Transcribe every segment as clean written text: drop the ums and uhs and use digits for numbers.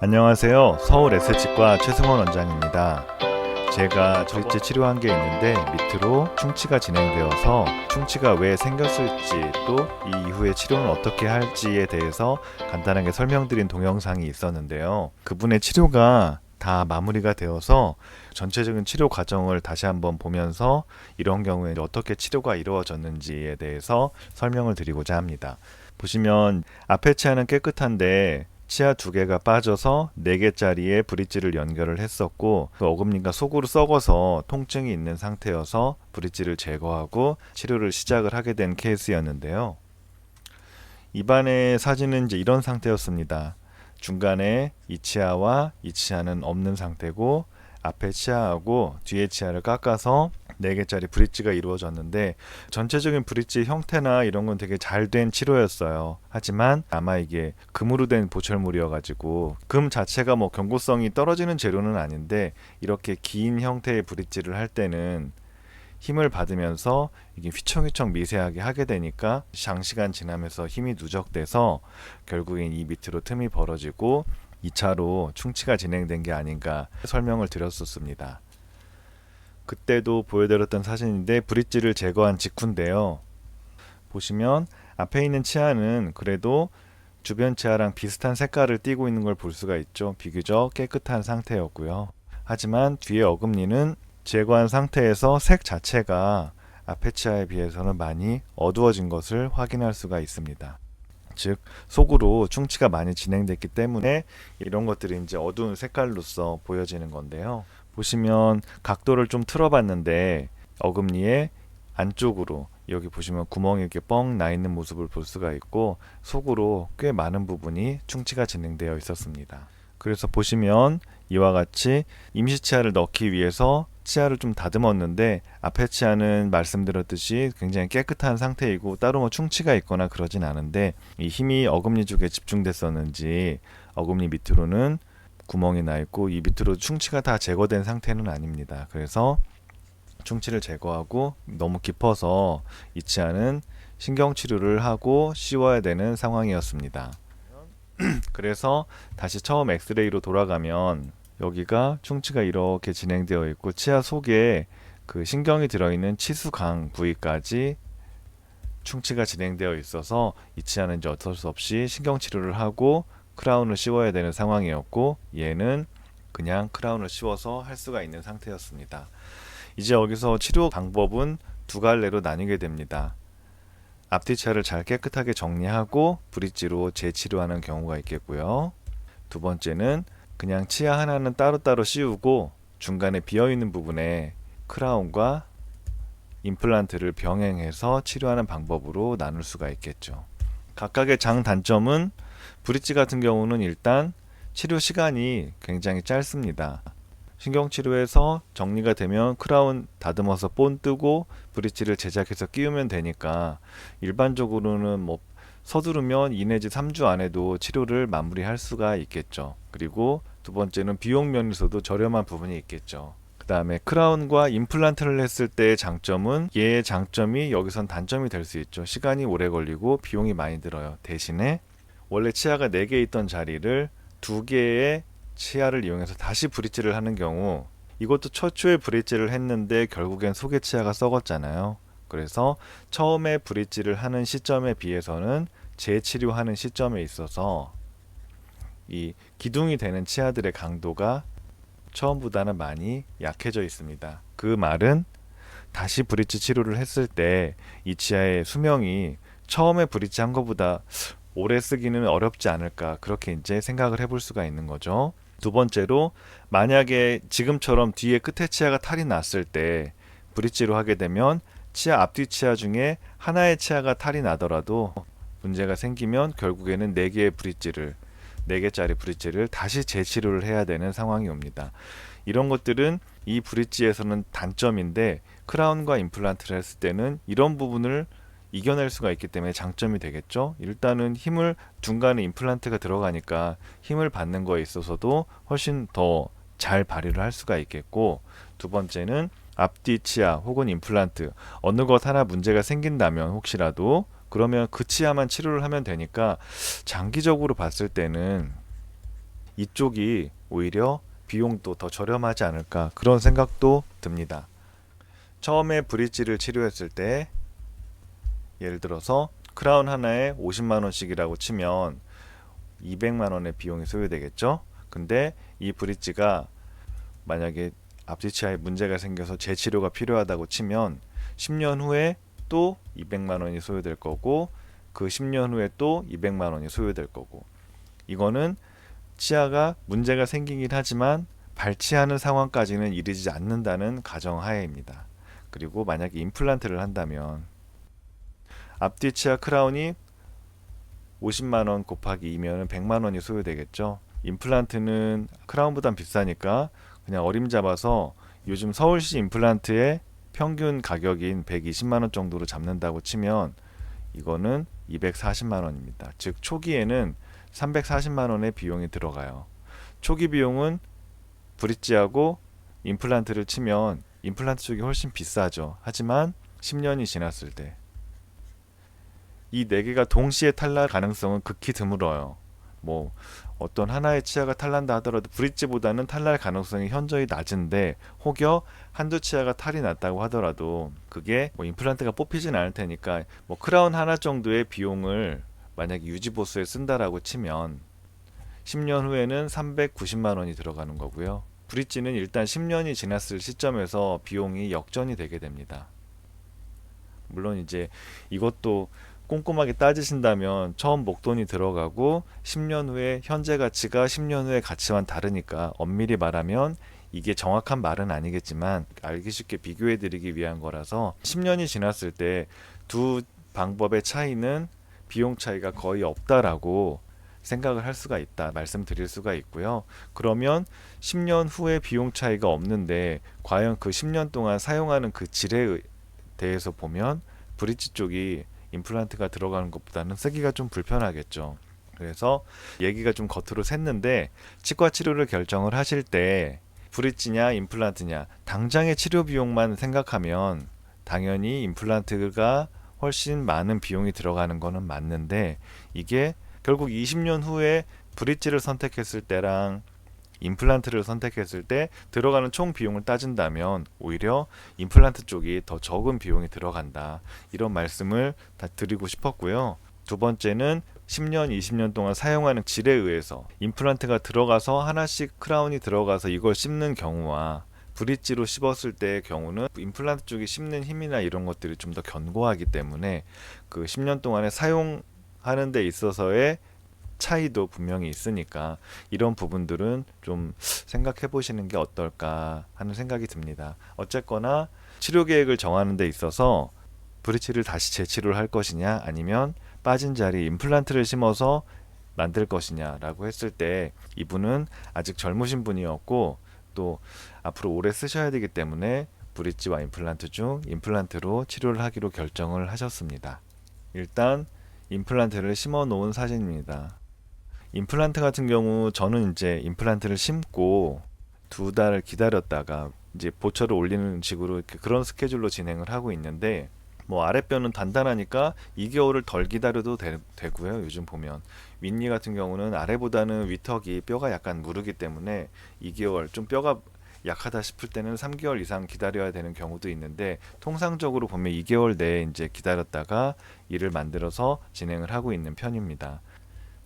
안녕하세요. 서울 S치과 최승원 원장입니다. 제가 브릿지 치료한 게 있는데 밑으로 충치가 진행되어서 충치가 왜 생겼을지 또 이 이후에 치료는 어떻게 할지에 대해서 간단하게 설명드린 동영상이 있었는데요. 그분의 치료가 다 마무리가 되어서 전체적인 치료 과정을 다시 한번 보면서 이런 경우에 어떻게 치료가 이루어졌는지에 대해서 설명을 드리고자 합니다. 보시면 앞에 치아는 깨끗한데 치아 2개가 빠져서 4개짜리의 브릿지를 연결을 했었고 그 어금니가 속으로 썩어서 통증이 있는 상태여서 브릿지를 제거하고 치료를 시작을 하게 된 케이스였는데요. 입안의 사진은 이제 이런 상태였습니다. 중간에 이 치아와 이 치아는 없는 상태고 앞에 치아하고 뒤에 치아를 깎아서 4개짜리 브릿지가 이루어졌는데 전체적인 브릿지 형태나 이런 건 되게 잘 된 치료였어요. 하지만 아마 이게 금으로 된 보철물이어가지고 금 자체가 뭐 경고성이 떨어지는 재료는 아닌데 이렇게 긴 형태의 브릿지를 할 때는 힘을 받으면서 이게 휘청휘청 미세하게 하게 되니까 장시간 지나면서 힘이 누적돼서 결국엔 이 밑으로 틈이 벌어지고 2차로 충치가 진행된 게 아닌가 설명을 드렸었습니다. 그때도 보여드렸던 사진인데 브릿지를 제거한 직후인데요. 보시면 앞에 있는 치아는 그래도 주변 치아랑 비슷한 색깔을 띠고 있는 걸 볼 수가 있죠. 비교적 깨끗한 상태였고요. 하지만 뒤에 어금니는 제거한 상태에서 색 자체가 앞에 치아에 비해서는 많이 어두워진 것을 확인할 수가 있습니다. 즉 속으로 충치가 많이 진행됐기 때문에 이런 것들이 이제 어두운 색깔로서 보여지는 건데요. 보시면 각도를 좀 틀어봤는데 어금니의 안쪽으로 여기 보시면 구멍이 이렇게 뻥 나 있는 모습을 볼 수가 있고 속으로 꽤 많은 부분이 충치가 진행되어 있었습니다. 그래서 보시면 이와 같이 임시치아를 넣기 위해서 치아를 좀 다듬었는데 앞에 치아는 말씀드렸듯이 굉장히 깨끗한 상태이고 따로 뭐 충치가 있거나 그러진 않은데 이 힘이 어금니 쪽에 집중됐었는지 어금니 밑으로는 구멍이 나 있고 이 밑으로 충치가 다 제거된 상태는 아닙니다. 그래서 충치를 제거하고 너무 깊어서 이 치아는 신경치료를 하고 씌워야 되는 상황이었습니다. 그래서 다시 처음 엑스레이로 돌아가면 여기가 충치가 이렇게 진행되어 있고 치아 속에 그 신경이 들어있는 치수강 부위까지 충치가 진행되어 있어서 이 치아는 이제 어쩔 수 없이 신경치료를 하고 크라운을 씌워야 되는 상황이었고 얘는 그냥 크라운을 씌워서 할 수가 있는 상태였습니다. 이제 여기서 치료 방법은 2갈래로 나뉘게 됩니다. 앞뒤 치아를 잘 깨끗하게 정리하고 브릿지로 재치료하는 경우가 있겠고요. 두 번째는 그냥 치아 하나는 따로따로 씌우고 중간에 비어있는 부분에 크라운과 임플란트를 병행해서 치료하는 방법으로 나눌 수가 있겠죠. 각각의 장단점은 브릿지 같은 경우는 일단 치료 시간이 굉장히 짧습니다. 신경치료에서 정리가 되면 크라운 다듬어서 본 뜨고 브릿지를 제작해서 끼우면 되니까 일반적으로는 뭐 서두르면 2 내지 3주 안에도 치료를 마무리할 수가 있겠죠. 그리고 두 번째는 비용 면에서도 저렴한 부분이 있겠죠. 그 다음에 크라운과 임플란트를 했을 때의 장점은 얘의 장점이 여기선 단점이 될 수 있죠. 시간이 오래 걸리고 비용이 많이 들어요. 대신에 원래 치아가 4개 있던 자리를 2개의 치아를 이용해서 다시 브릿지를 하는 경우 이것도 최초에 브릿지를 했는데 결국엔 속의 치아가 썩었잖아요. 그래서 처음에 브릿지를 하는 시점에 비해서는 재치료하는 시점에 있어서 이 기둥이 되는 치아들의 강도가 처음보다는 많이 약해져 있습니다. 그 말은 다시 브릿지 치료를 했을 때 이 치아의 수명이 처음에 브릿지 한 것보다 오래 쓰기는 어렵지 않을까 그렇게 이제 생각을 해볼 수가 있는 거죠. 두 번째로 만약에 지금처럼 뒤에 끝에 치아가 탈이 났을 때 브릿지로 하게 되면 치아 앞뒤 치아 중에 하나의 치아가 탈이 나더라도 문제가 생기면 결국에는 4개의 브릿지를 4개짜리 브릿지를 다시 재치료를 해야 되는 상황이 옵니다. 이런 것들은 이 브릿지에서는 단점인데 크라운과 임플란트를 했을 때는 이런 부분을 이겨낼 수가 있기 때문에 장점이 되겠죠. 일단은 힘을 중간에 임플란트가 들어가니까 힘을 받는 거에 있어서도 훨씬 더 잘 발휘를 할 수가 있겠고 두 번째는 앞뒤 치아 혹은 임플란트 어느 것 하나 문제가 생긴다면 혹시라도 그러면 그 치아만 치료를 하면 되니까 장기적으로 봤을 때는 이쪽이 오히려 비용도 더 저렴하지 않을까 그런 생각도 듭니다. 처음에 브릿지를 치료했을 때 예를 들어서 크라운 하나에 50만 원씩이라고 치면 200만 원의 비용이 소요되겠죠. 근데 이 브릿지가 만약에 앞뒤 치아에 문제가 생겨서 재치료가 필요하다고 치면 10년 후에 또 200만 원이 소요될 거고 그 10년 후에 또 200만 원이 소요될 거고, 이거는 치아가 문제가 생기긴 하지만 발치하는 상황까지는 이르지 않는다는 가정하에입니다. 그리고 만약에 임플란트를 한다면 앞뒤 치아 크라운이 50만 원 곱하기 2면 100만 원이 소요되겠죠. 임플란트는 크라운보단 비싸니까 그냥 어림잡아서 요즘 서울시 임플란트의 평균 가격인 120만 원 정도로 잡는다고 치면 이거는 240만 원입니다. 즉 초기에는 340만 원의 비용이 들어가요. 초기 비용은 브릿지하고 임플란트를 치면 임플란트 쪽이 훨씬 비싸죠. 하지만 10년이 지났을 때 이 네 개가 동시에 탈날 가능성은 극히 드물어요. 뭐 어떤 하나의 치아가 탈난다 하더라도 브릿지보다는 탈날 가능성이 현저히 낮은데, 혹여 한두 치아가 탈이 났다고 하더라도 그게 뭐 임플란트가 뽑히진 않을 테니까 뭐 크라운 하나 정도의 비용을 만약에 유지보수에 쓴다라고 치면 10년 후에는 390만 원이 들어가는 거고요. 브릿지는 일단 10년이 지났을 시점에서 비용이 역전이 되게 됩니다. 물론 이제 이것도 꼼꼼하게 따지신다면 처음 목돈이 들어가고 10년 후에 현재 가치가 10년 후의 가치와는 다르니까 엄밀히 말하면 이게 정확한 말은 아니겠지만 알기 쉽게 비교해 드리기 위한 거라서 10년이 지났을 때 두 방법의 차이는 비용 차이가 거의 없다라고 생각을 할 수가 있다 말씀드릴 수가 있고요. 그러면 10년 후에 비용 차이가 없는데 과연 그 10년 동안 사용하는 그 질에 대해서 보면 브릿지 쪽이 임플란트가 들어가는 것보다는 쓰기가 좀 불편하겠죠. 그래서 얘기가 좀 겉으로 샜는데 치과 치료를 결정을 하실 때 브릿지냐 임플란트냐 당장의 치료 비용만 생각하면 당연히 임플란트가 훨씬 많은 비용이 들어가는 거는 맞는데, 이게 결국 20년 후에 브릿지를 선택했을 때랑 임플란트를 선택했을 때 들어가는 총 비용을 따진다면 오히려 임플란트 쪽이 더 적은 비용이 들어간다, 이런 말씀을 다 드리고 싶었고요. 두 번째는 10년, 20년 동안 사용하는 질에 의해서 임플란트가 들어가서 하나씩 크라운이 들어가서 이걸 씹는 경우와 브릿지로 씹었을 때의 경우는 임플란트 쪽이 씹는 힘이나 이런 것들이 좀 더 견고하기 때문에 그 10년 동안에 사용하는 데 있어서의 차이도 분명히 있으니까 이런 부분들은 좀 생각해 보시는 게 어떨까 하는 생각이 듭니다. 어쨌거나 치료 계획을 정하는 데 있어서 브릿지를 다시 재치료를 할 것이냐 아니면 빠진 자리에 임플란트를 심어서 만들 것이냐 라고 했을 때 이분은 아직 젊으신 분이었고 또 앞으로 오래 쓰셔야 되기 때문에 브릿지와 임플란트 중 임플란트로 치료를 하기로 결정을 하셨습니다. 일단 임플란트를 심어 놓은 사진입니다. 임플란트 같은 경우 저는 이제 임플란트를 심고 2달을 기다렸다가 이제 보철을 올리는 식으로 그런 스케줄로 진행을 하고 있는데, 뭐 아랫뼈는 단단하니까 2개월을 덜 기다려도 되고요. 요즘 보면 윗니 같은 경우는 아래보다는 위턱이 뼈가 약간 무르기 때문에 2개월, 좀 뼈가 약하다 싶을 때는 3개월 이상 기다려야 되는 경우도 있는데 통상적으로 보면 2개월 내에 이제 기다렸다가 이를 만들어서 진행을 하고 있는 편입니다.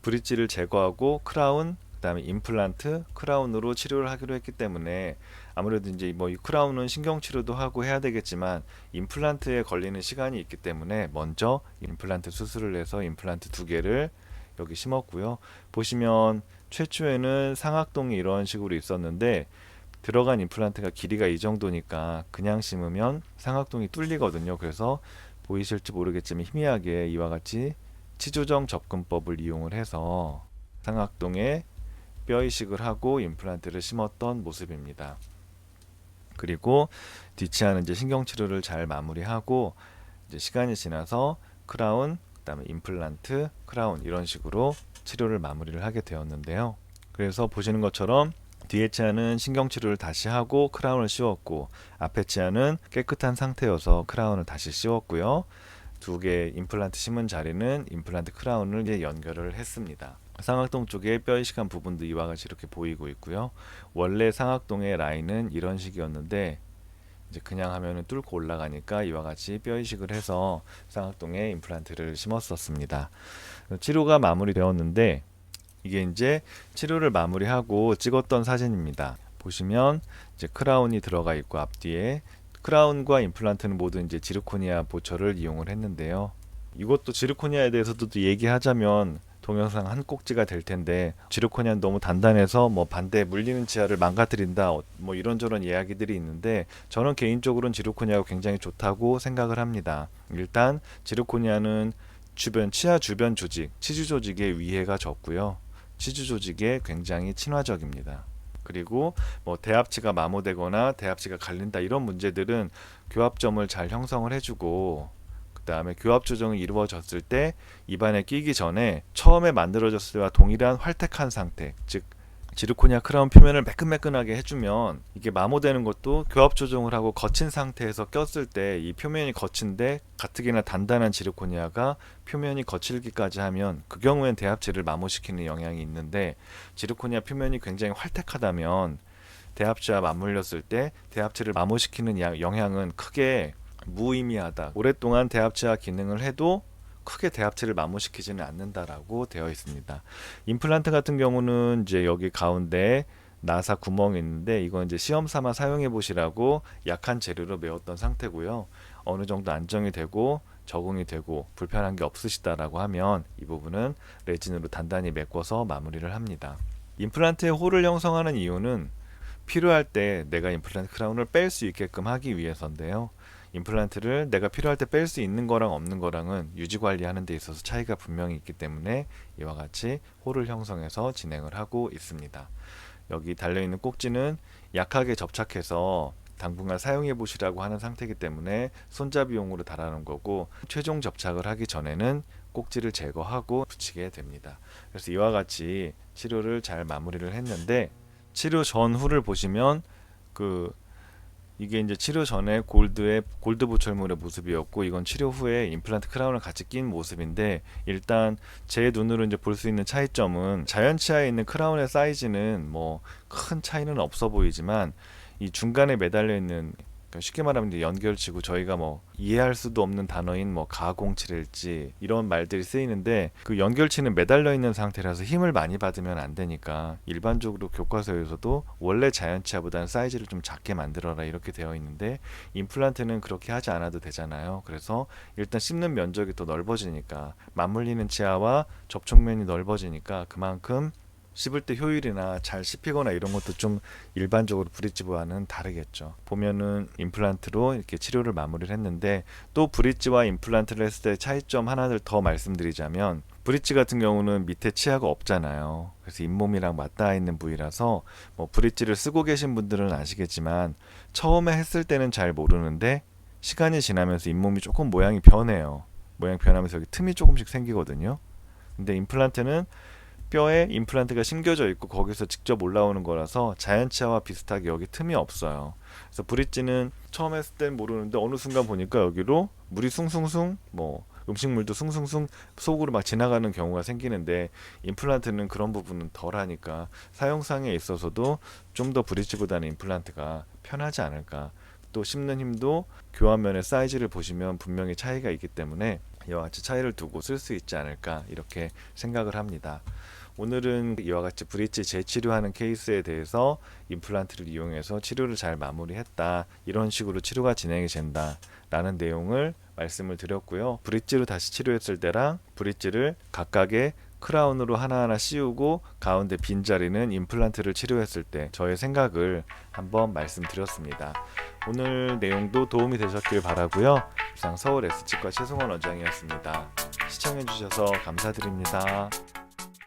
브릿지를 제거하고 크라운, 그다음에 임플란트, 크라운으로 치료를 하기로 했기 때문에 아무래도 이제 뭐 이 크라운은 신경 치료도 하고 해야 되겠지만 임플란트에 걸리는 시간이 있기 때문에 먼저 임플란트 수술을 해서 임플란트 2개를 여기 심었고요. 보시면 최초에는 상악동이 이런 식으로 있었는데 들어간 임플란트가 길이가 이 정도니까 그냥 심으면 상악동이 뚫리거든요. 그래서 보이실지 모르겠지만 희미하게 이와 같이 치조정 접근법을 이용을 해서 상악동에 뼈 이식을 하고 임플란트를 심었던 모습입니다. 그리고 뒤치아는 이제 신경치료를 잘 마무리하고 이제 시간이 지나서 크라운, 그다음에 임플란트, 크라운 이런 식으로 치료를 마무리를 하게 되었는데요. 그래서 보시는 것처럼 뒤에 치아는 신경치료를 다시 하고 크라운을 씌웠고 앞에 치아는 깨끗한 상태여서 크라운을 다시 씌웠고요. 2개 임플란트 심은 자리는 임플란트 크라운을 이제 연결을 했습니다. 상악동 쪽에 뼈 이식한 부분도 이와 같이 이렇게 보이고 있고요. 원래 상악동의 라인은 이런 식이었는데 이제 그냥 하면은 뚫고 올라가니까 이와 같이 뼈 이식을 해서 상악동에 임플란트를 심었었습니다. 치료가 마무리되었는데 이게 이제 치료를 마무리하고 찍었던 사진입니다. 보시면 이제 크라운이 들어가 있고 앞뒤에 크라운과 임플란트는 모두 이제 지르코니아 보철을 이용을 했는데요. 이것도 지르코니아에 대해서도 또 얘기하자면 동영상 한 꼭지가 될 텐데, 지르코니아는 너무 단단해서 뭐 반대 물리는 치아를 망가뜨린다 뭐 이런저런 이야기들이 있는데, 저는 개인적으로는 지르코니아가 굉장히 좋다고 생각을 합니다. 일단 지르코니아는 주변 치아 주변 조직, 치주 조직에 위해가 적고요. 치주 조직에 굉장히 친화적입니다. 그리고 뭐 대합치가 마모되거나 대합치가 갈린다 이런 문제들은 교합점을 잘 형성을 해주고, 그 다음에 교합 조정이 이루어졌을 때 입안에 끼기 전에 처음에 만들어졌을 때와 동일한 활택한 상태, 즉 지르코니아 크라운 표면을 매끈매끈하게 해주면 이게 마모되는 것도 교합 조정을 하고 거친 상태에서 꼈을 때 이 표면이 거친데 가뜩이나 단단한 지르코니아가 표면이 거칠기까지 하면 그 경우엔 대합체를 마모시키는 영향이 있는데, 지르코니아 표면이 굉장히 활택하다면 대합체와 맞물렸을 때 대합체를 마모시키는 영향은 크게 무의미하다. 오랫동안 대합체와 기능을 해도 크게 대합체를 마모시키지는 않는다라고 되어 있습니다. 임플란트 같은 경우는 이제 여기 가운데 나사 구멍이 있는데, 이건 이제 시험 삼아 사용해 보시라고 약한 재료로 메웠던 상태고요. 어느 정도 안정이 되고 적응이 되고 불편한 게 없으시다라고 하면 이 부분은 레진으로 단단히 메꿔서 마무리를 합니다. 임플란트에 홀을 형성하는 이유는 필요할 때 내가 임플란트 크라운을 뺄 수 있게끔 하기 위해서인데요. 임플란트를 내가 필요할 때 뺄 수 있는 거랑 없는 거랑은 유지 관리하는 데 있어서 차이가 분명히 있기 때문에 이와 같이 홀을 형성해서 진행을 하고 있습니다. 여기 달려있는 꼭지는 약하게 접착해서 당분간 사용해 보시라고 하는 상태이기 때문에 손잡이용으로 달아놓은 거고, 최종 접착을 하기 전에는 꼭지를 제거하고 붙이게 됩니다. 그래서 이와 같이 치료를 잘 마무리를 했는데, 치료 전후를 보시면 이게 이제 치료 전에 골드 보철물의 모습이었고, 이건 치료 후에 임플란트 크라운을 같이 낀 모습인데, 일단 제 눈으로 이제 볼 수 있는 차이점은 자연 치아에 있는 크라운의 사이즈는 뭐 큰 차이는 없어 보이지만 이 중간에 매달려 있는, 쉽게 말하면 이제 연결치고 저희가 뭐 이해할 수도 없는 단어인 뭐 가공치랄지 이런 말들이 쓰이는데, 그 연결치는 매달려 있는 상태라서 힘을 많이 받으면 안 되니까 일반적으로 교과서에서도 원래 자연치아보다는 사이즈를 좀 작게 만들어라 이렇게 되어 있는데, 임플란트는 그렇게 하지 않아도 되잖아요. 그래서 일단 씹는 면적이 더 넓어지니까, 맞물리는 치아와 접촉면이 넓어지니까 그만큼 씹을 때 효율이나 잘 씹히거나 이런 것도 좀 일반적으로 브릿지와는 다르겠죠. 보면은 임플란트로 이렇게 치료를 마무리를 했는데, 또 브릿지와 임플란트를 했을 때 차이점 하나를 더 말씀드리자면, 브릿지 같은 경우는 밑에 치아가 없잖아요. 그래서 잇몸이랑 맞닿아 있는 부위라서 뭐 브릿지를 쓰고 계신 분들은 아시겠지만 처음에 했을 때는 잘 모르는데 시간이 지나면서 잇몸이 조금 모양이 변해요. 모양 변하면서 여기 틈이 조금씩 생기거든요. 근데 임플란트는 뼈에 임플란트가 심겨져 있고 거기서 직접 올라오는 거라서 자연치아와 비슷하게 여기 틈이 없어요. 그래서 브릿지는 처음 했을 땐 모르는데 어느 순간 보니까 여기로 물이 숭숭숭, 뭐 음식물도 숭숭숭 속으로 막 지나가는 경우가 생기는데, 임플란트는 그런 부분은 덜하니까 사용상에 있어서도 좀 더 브릿지보다는 임플란트가 편하지 않을까. 또 씹는 힘도 교환면의 사이즈를 보시면 분명히 차이가 있기 때문에 이와 같이 차이를 두고 쓸 수 있지 않을까 이렇게 생각을 합니다. 오늘은 이와 같이 브릿지 재치료하는 케이스에 대해서 임플란트를 이용해서 치료를 잘 마무리했다, 이런 식으로 치료가 진행이 된다 라는 내용을 말씀을 드렸고요. 브릿지로 다시 치료했을 때랑 브릿지를 각각의 크라운으로 하나하나 씌우고 가운데 빈자리는 임플란트를 치료했을 때 저의 생각을 한번 말씀드렸습니다. 오늘 내용도 도움이 되셨길 바라고요. 이상 서울 S치과 최승원 원장이었습니다. 시청해주셔서 감사드립니다.